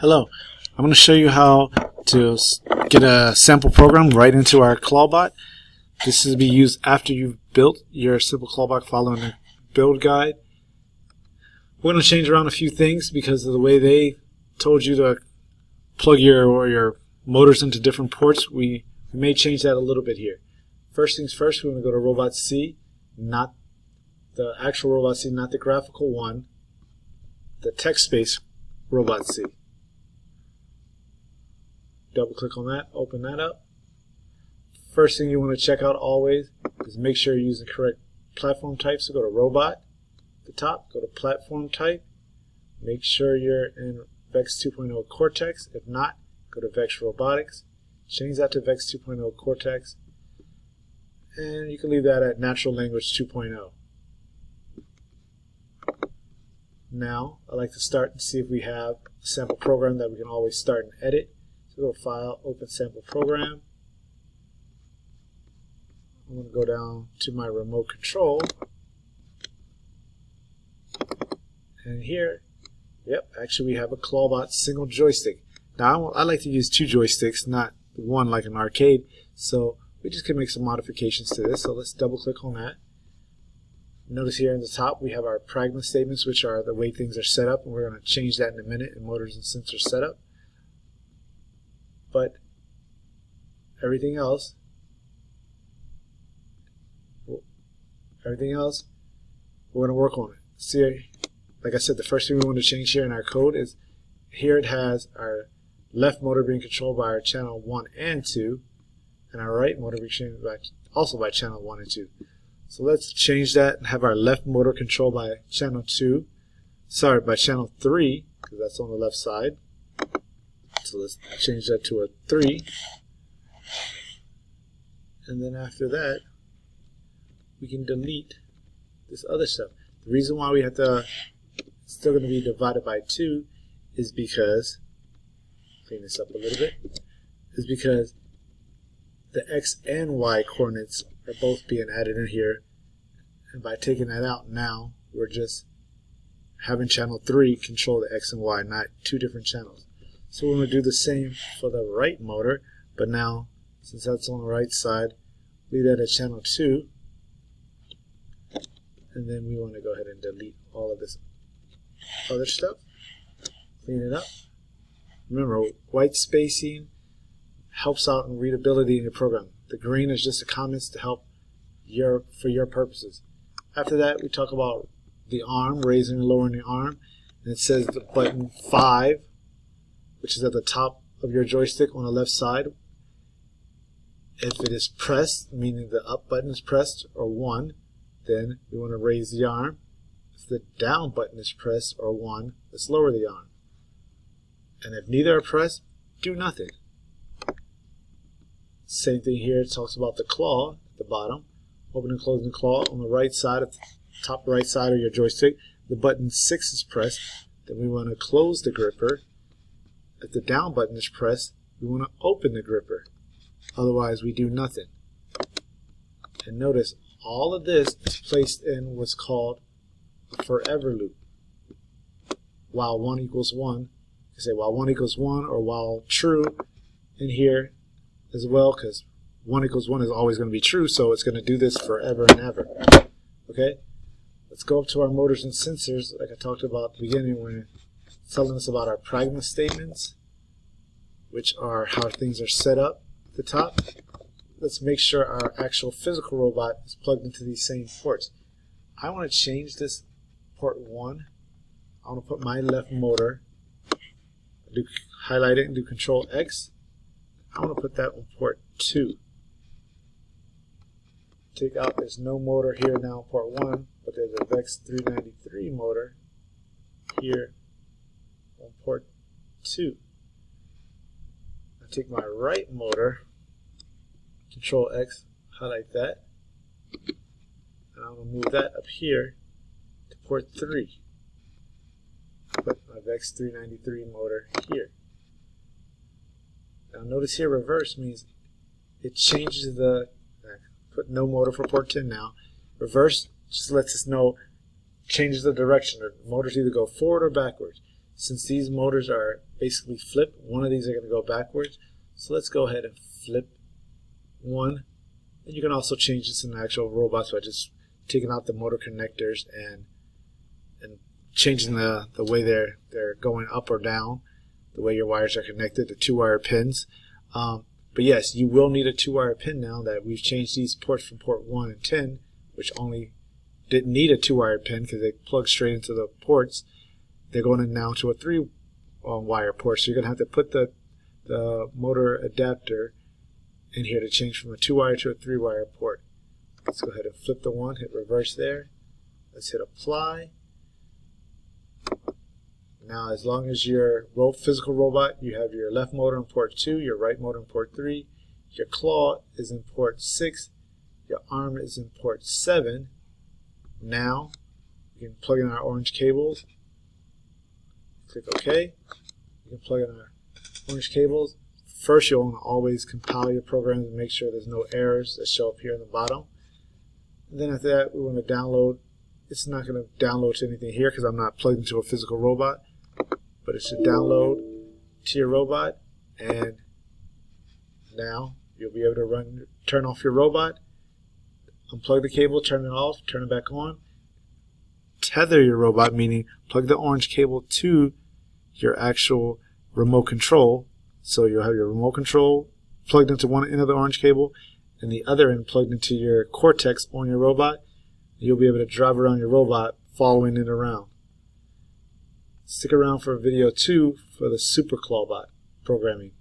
Hello, I'm going to show you how to get a sample program right into our Clawbot. This is to be used after you've built your simple Clawbot following the build guide. We're going to change around a few things because of the way they told you to plug your motors into different ports. We may change that a little bit here. First things first, we're going to go to RobotC, not the actual RobotC, not the graphical one, the text-based RobotC. Double click on that, open that up. First thing you want to check out always is make sure you're using correct platform type. So go to Robot at the top, go to Platform Type. Make sure you're in Vex 2.0 Cortex. If not, go to Vex Robotics. Change that to Vex 2.0 Cortex. And you can leave that at Natural Language 2.0. Now, I'd like to start and see if we have a sample program that we can always start and edit. So go to File, Open Sample Program. I'm going to go down to my remote control. And here, actually we have a Clawbot single joystick. Now I like to use two joysticks, not one like an arcade. So we just can make some modifications to this. So let's double click on that. Notice here in the top we have our pragma statements, which are the way things are set up, and we're going to change that in a minute in motors and sensor setup. But everything else, we're going to work on it. See, like I said, the first thing we want to change here in our code is here it has our left motor being controlled by our channel 1 and 2, and our right motor being controlled also by channel 1 and 2. So let's change that and have our left motor controlled by channel 3, because that's on the left side. So let's change that to a 3. And then after that, we can delete this other stuff. The reason why we have to, it's still going to be divided by 2 is because, clean this up a little bit, is because the X and Y coordinates are both being added in here. And by taking that out now, we're just having channel 3 control the X and Y, not two different channels. So we're going to do the same for the right motor, but now, since that's on the right side, leave that at channel 2, and then we want to go ahead and delete all of this other stuff, clean it up. Remember, white spacing helps out in readability in your program. The green is just the comments to help for your purposes. After that, we talk about the arm, raising and lowering the arm, and it says the button 5, which is at the top of your joystick on the left side. If it is pressed, meaning the up button is pressed, or 1, then we want to raise the arm. If the down button is pressed, or 1, let's lower the arm. And if neither are pressed, do nothing. Same thing here, it talks about the claw at the bottom. Open and closing the claw on the right side, at the top right side of your joystick. The button 6 is pressed, then we want to close the gripper. If the down button is pressed, we want to open the gripper. Otherwise, we do nothing. And notice, all of this is placed in what's called a forever loop. While 1 equals 1, you can say while 1 equals 1, or while true in here as well, because 1 equals 1 is always going to be true, so it's going to do this forever and ever. Okay? Let's go up to our motors and sensors, like I talked about at the beginning when telling us about our pragma statements, which are how things are set up at the top. Let's make sure our actual physical robot is plugged into these same ports. I want to change this port 1. I want to put my left motor, highlight it and do Control X. I want to put that on port 2. Take out, there's no motor here now on port 1, but there's a Vex 393 motor here on port 2. I take my right motor, Control X, highlight that, and I'm going to move that up here to port 3. Put my Vex 393 motor here. Now notice here reverse means it changes the, put no motor for port 10 now. Reverse just lets us know, changes the direction. The motors either go forward or backwards. since these motors are basically flipped, one of these are going to go backwards. So let's go ahead and flip one. And you can also change this in the actual robots by just taking out the motor connectors and changing the way they're going up or down, the way your wires are connected, the 2-wire pins. But yes, you will need a 2-wire pin now that we've changed these ports from port 1 and 10, which only didn't need a 2-wire pin because they plug straight into the ports. They're going in now to a 3-wire port. So you're going to have to put the motor adapter in here to change from a 2-wire to a 3-wire port. Let's go ahead and flip the one, hit reverse there. Let's hit apply. Now, as long as your physical robot, you have your left motor in port 2, your right motor in port 3, your claw is in port 6, your arm is in port 7. Now, you can plug in our orange cables. Click OK. You can plug in our orange cables. First, you'll want to always compile your programs and make sure there's no errors that show up here in the bottom. And then after that, we want to download. It's not going to download to anything here because I'm not plugged into a physical robot. But it should download to your robot, and now you'll be able to turn off your robot, unplug the cable, turn it off, turn it back on, tether your robot, meaning plug the orange cable to your actual remote control. So you'll have your remote control plugged into one end of the orange cable and the other end plugged into your Cortex on your robot. You'll be able to drive around your robot following it around. Stick around for video 2 for the Super Clawbot programming.